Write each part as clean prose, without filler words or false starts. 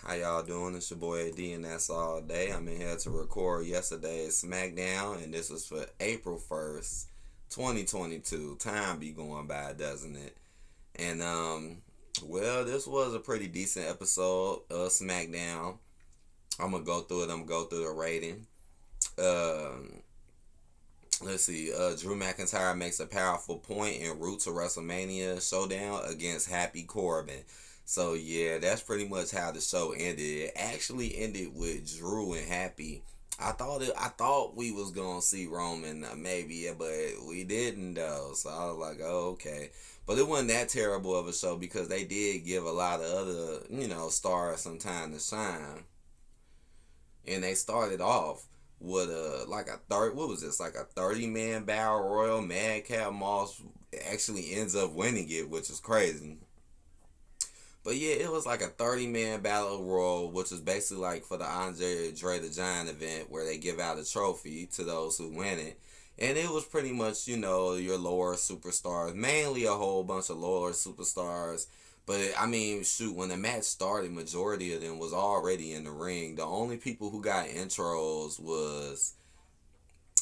How y'all doing? It's your boy AD, and that's all day. I'm in here to record yesterday's SmackDown, and this was for April 1st, 2022. Time be going by, doesn't it? And, well, this was a pretty decent episode of SmackDown. I'm gonna go through it. I'm gonna go through the rating. Um, let's see. Drew McIntyre makes a powerful point en route to WrestleMania showdown against Happy Corbin. So yeah, that's pretty much how the show ended. It actually ended with Drew and Happy. I thought we was gonna see Roman maybe, but we didn't though. So I was like, oh, okay. But it wasn't that terrible of a show because they did give a lot of other stars some time to shine, and they started off with what was this, like a 30-man battle royal. Madcap Moss actually ends up winning it, which is crazy. But yeah, it was like a 30-man battle royal, which is basically like for the Andre the Giant event where they give out a trophy to those who win it. And it was pretty much, your lower superstars, mainly a whole bunch of lower superstars. But I mean, shoot, when the match started, majority of them was already in the ring. The only people who got intros was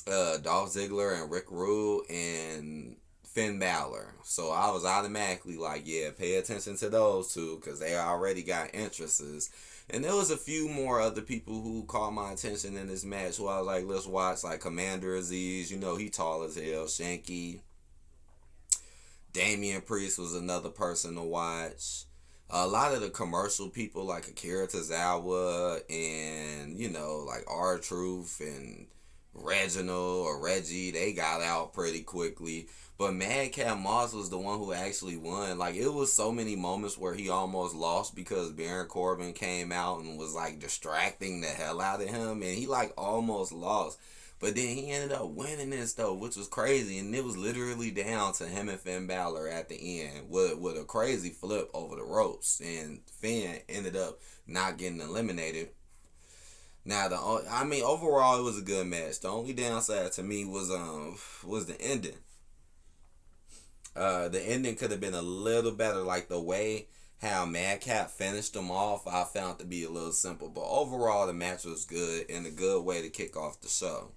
Dolph Ziggler and Rick Rude and Finn Balor. So I was automatically like, yeah, pay attention to those two because they already got interests. And there was a few more other people who caught my attention in this match who I was like, let's watch, like Commander Aziz. He tall as hell. Shanky. Damian Priest was another person to watch. A lot of the commercial people like Akira Tozawa and, like R-Truth and Reginald or Reggie, they got out pretty quickly. But Madcap Moss was the one who actually won. Like, it was so many moments where he almost lost because Baron Corbin came out and was, like, distracting the hell out of him. And he, like, almost lost. But then he ended up winning this, though, which was crazy. And it was literally down to him and Finn Balor at the end with a crazy flip over the ropes. And Finn ended up not getting eliminated. Now, overall, it was a good match. The only downside to me was the ending. The ending could have been a little better, like the way how Madcap finished them off. I found to be a little simple, but overall, the match was good and a good way to kick off the show.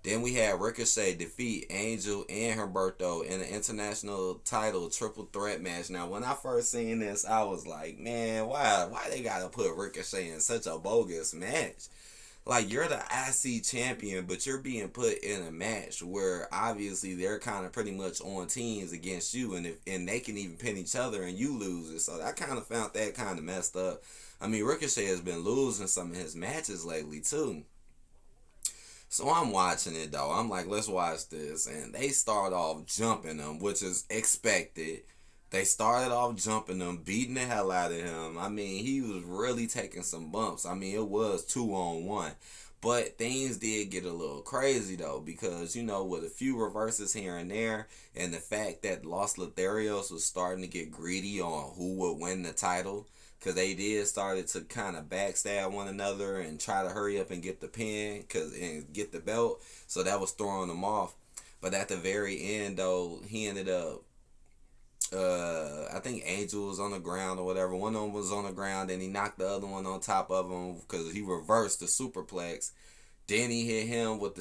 Then we had Ricochet defeat Angel and Humberto in an international title triple threat match. Now, when I first seen this, I was like, man, why they gotta put Ricochet in such a bogus match? Like, you're the IC champion, but you're being put in a match where obviously they're kind of pretty much on teams against you, and they can even pin each other and you lose it. So I kind of found that kind of messed up. I mean, Ricochet has been losing some of his matches lately too. So I'm watching it though. I'm like, let's watch this. And they start off jumping him, which is expected. They started off jumping him, beating the hell out of him. I mean, he was really taking some bumps. I mean, it was 2-on-1. But things did get a little crazy though, because, with a few reverses here and there, and the fact that Los Lotharios was starting to get greedy on who would win the title, because they did started to kind of backstab one another and try to hurry up and get the pin and get the belt. So that was throwing them off. But at the very end, though, he ended up, I think Angel was on the ground or whatever. One of them was on the ground, and he knocked the other one on top of him because he reversed the superplex. Then he hit him with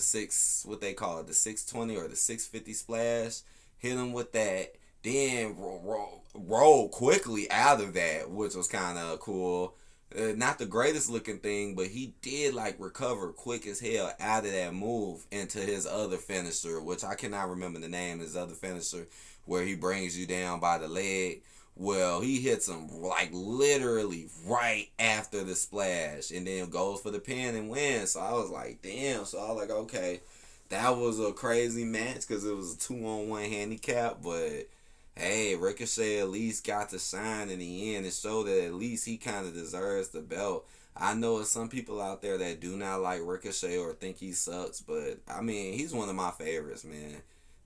what they call it, the 620 or the 650 splash. Hit him with that. Then roll quickly out of that, which was kind of cool. Not the greatest looking thing, but he did recover quick as hell out of that move into his other finisher, which I cannot remember the name of his other finisher, where he brings you down by the leg. Well, he hits him literally right after the splash, and then goes for the pin and wins. So I was like, damn. So I was like, okay, that was a crazy match because it was a 2-on-1 handicap, but hey, Ricochet at least got to shine in the end and show that at least he kind of deserves the belt. I know there's some people out there that do not like Ricochet or think he sucks, but I mean, he's one of my favorites, man.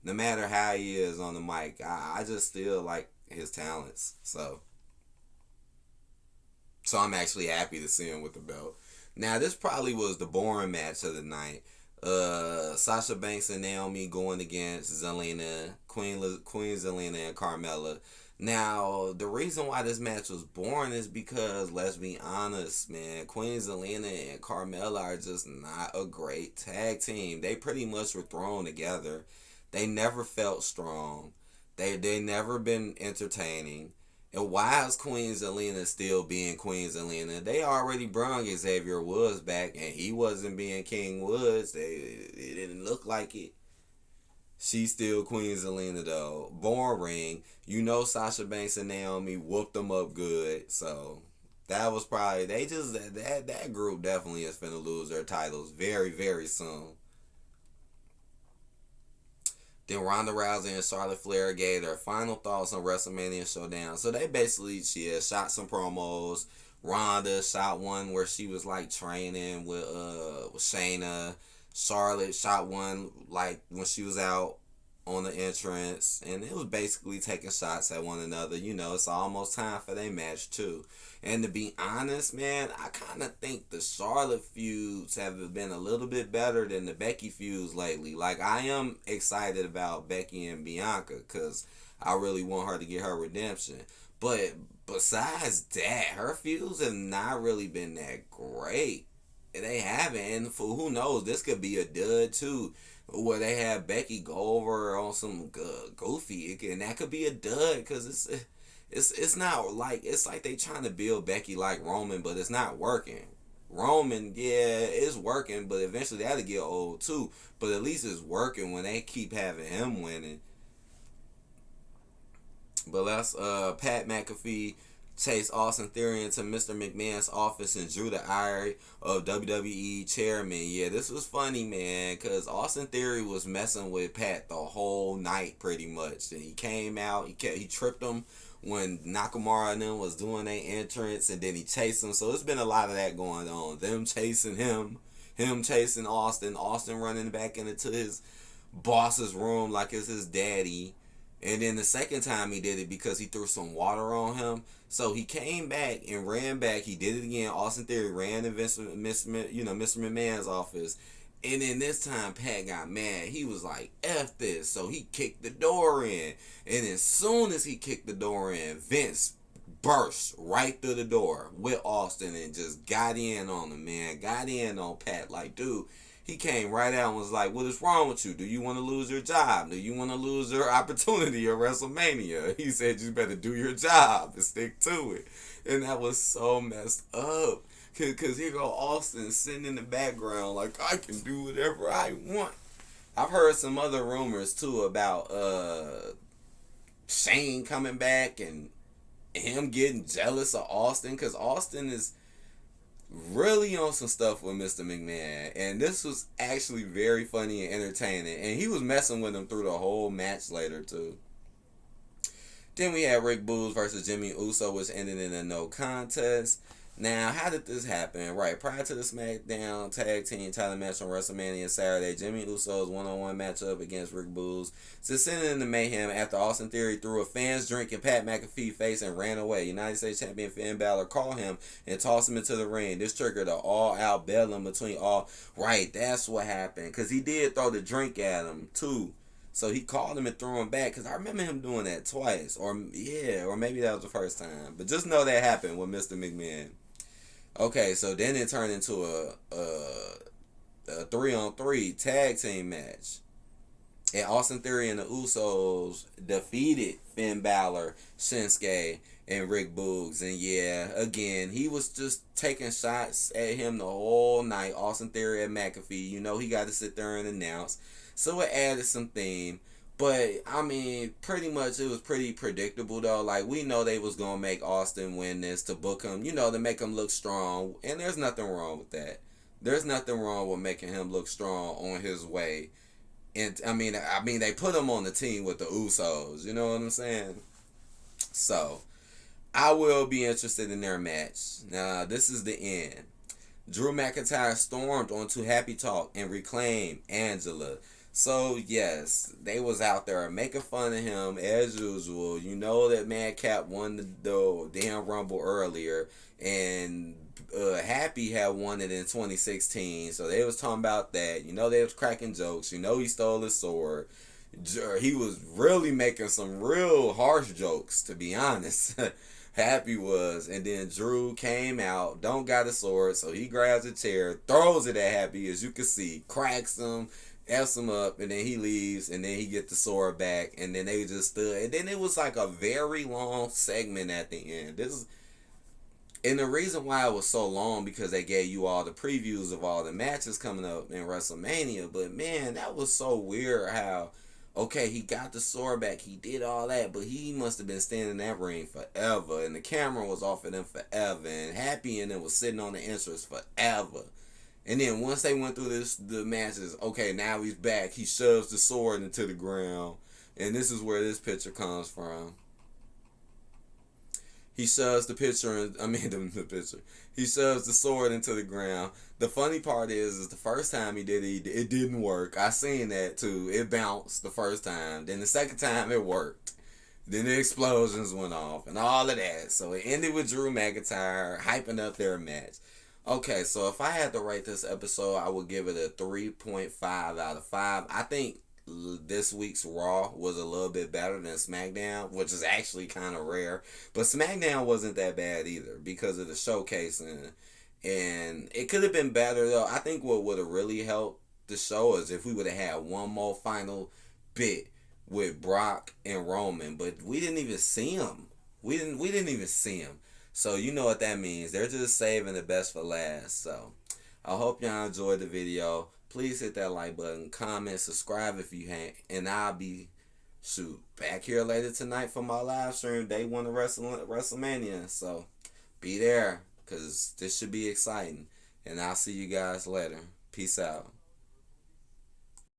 No matter how he is on the mic, I just still like his talents. So I'm actually happy to see him with the belt. Now, this probably was the boring match of the night. Sasha Banks and Naomi going against Zelina, Queen Zelina and Carmella. Now, the reason why this match was boring is because, let's be honest, man, Queen Zelina and Carmella are just not a great tag team. They pretty much were thrown together. They never felt strong. They never been entertaining. And why is Queen Zelina still being Queen Zelina? They already brung Xavier Woods back, and he wasn't being King Woods. It didn't look like it. She's still Queen Zelina though. Boring. You know Sasha Banks and Naomi whooped them up good. So that was probably they just that group definitely is finna lose their titles very, very soon. Then Ronda Rousey and Charlotte Flair gave their final thoughts on WrestleMania Showdown. So they basically she had shot some promos. Ronda shot one where she was like training with Shayna. Charlotte shot one like when she was out on the entrance, and it was basically taking shots at one another. You know, it's almost time for their match too. And to be honest, man, I kind of think the Charlotte feuds have been a little bit better than the Becky feuds lately. Like, I am excited about Becky and Bianca because I really want her to get her redemption. But besides that, her feuds have not really been that great. They haven't, and for who knows, this could be a dud too, where they have Becky go over on some goofy, and that could be a dud because it's not like it's like they trying to build Becky like Roman, but it's not working. Roman, yeah, it's working, but eventually that'll get old too. But at least it's working when they keep having him winning. But that's Pat McAfee chased Austin Theory into Mr. McMahon's office and drew the ire of WWE chairman. Yeah, this was funny, man, because Austin Theory was messing with Pat the whole night pretty much. And he came out, he tripped him when Nakamura and them was doing their entrance, and then he chased him. So it's been a lot of that going on. Them chasing him chasing Austin running back into his boss's room like it's his daddy. And then the second time he did it because he threw some water on him. So he came back and ran back. He did it again. Austin Theory ran to Mr. McMahon's office. And then this time Pat got mad. He was like, F this. So he kicked the door in. And as soon as he kicked the door in, Vince burst right through the door with Austin and just got in on him, man. Got in on Pat. Like, dude, he came right out and was like, what is wrong with you? Do you want to lose your job? Do you want to lose your opportunity at WrestleMania? He said, you better do your job and stick to it. And that was so messed up. Because here go Austin sitting in the background like, I can do whatever I want. I've heard some other rumors, too, about Shane coming back and him getting jealous of Austin. Because Austin is really on some stuff with Mr. McMahon, and this was actually very funny and entertaining, and he was messing with him through the whole match later too. Then we had Rick Boogs versus Jimmy Uso, which ended in a no contest. Now, how did this happen? Right, prior to the SmackDown Tag Team title match on WrestleMania Saturday, Jimmy Uso's one-on-one matchup against Rick Boogs descended into mayhem after Austin Theory threw a fan's drink in Pat McAfee's face and ran away. United States Champion Finn Balor called him and tossed him into the ring. This triggered an all-out bedlam between all. Right, that's what happened, because he did throw the drink at him, too. So he called him and threw him back, because I remember him doing that twice. Or maybe that was the first time. But just know that happened with Mr. McMahon. Okay, so then it turned into a 3-on-3 tag team match. And Austin Theory and the Usos defeated Finn Balor, Shinsuke, and Rick Boogs. And yeah, again, he was just taking shots at him the whole night. Austin Theory and McAfee, you know he got to sit there and announce. So it added some theme. But, I mean, pretty much it was pretty predictable, though. Like, we know they was going to make Austin win this to book him, you know, to make him look strong. And there's nothing wrong with that. There's nothing wrong with making him look strong on his way. And, I mean, they put him on the team with the Usos. You know what I'm saying? So, I will be interested in their match. Now, this is the end. Drew McIntyre stormed onto Happy Talk and reclaimed Angela. So, yes, they was out there making fun of him as usual. You know that Madcap won the damn Rumble earlier, and Happy had won it in 2016. So they was talking about that. You know they was cracking jokes. You know he stole his sword. He was really making some real harsh jokes, to be honest. Happy was, and then Drew came out, don't got a sword, so he grabs a chair, throws it at Happy, as you can see, cracks him, F's him up, and then he leaves, and then he get the sword back, and then they just stood, and then it was like a very long segment at the end. And the reason why it was so long, because they gave you all the previews of all the matches coming up in WrestleMania. But man, that was so weird how, okay, he got the sword back, he did all that, but he must have been standing in that ring forever, and the camera was off of them forever, and Happy and them was sitting on the entrance forever. And then once they went through the matches, okay, now he's back. He shoves the sword into the ground, and this is where this picture comes from. He shoves the picture, the picture. He shoves the sword into the ground. The funny part is the first time he did it, it didn't work. I seen that too. It bounced the first time. Then the second time it worked. Then the explosions went off and all of that. So it ended with Drew McIntyre hyping up their match. Okay, so if I had to rate this episode, I would give it a 3.5 out of 5. I think this week's Raw was a little bit better than SmackDown, which is actually kind of rare. But SmackDown wasn't that bad either because of the showcasing. And it could have been better, though. I think what would have really helped the show is if we would have had one more final bit with Brock and Roman. But we didn't even see him. We didn't even see him. So you know what that means. They're just saving the best for last. So I hope y'all enjoyed the video. Please hit that like button, comment, subscribe if you ain't, and I'll be back here later tonight for my live stream, day one of WrestleMania. So be there, because this should be exciting. And I'll see you guys later. Peace out.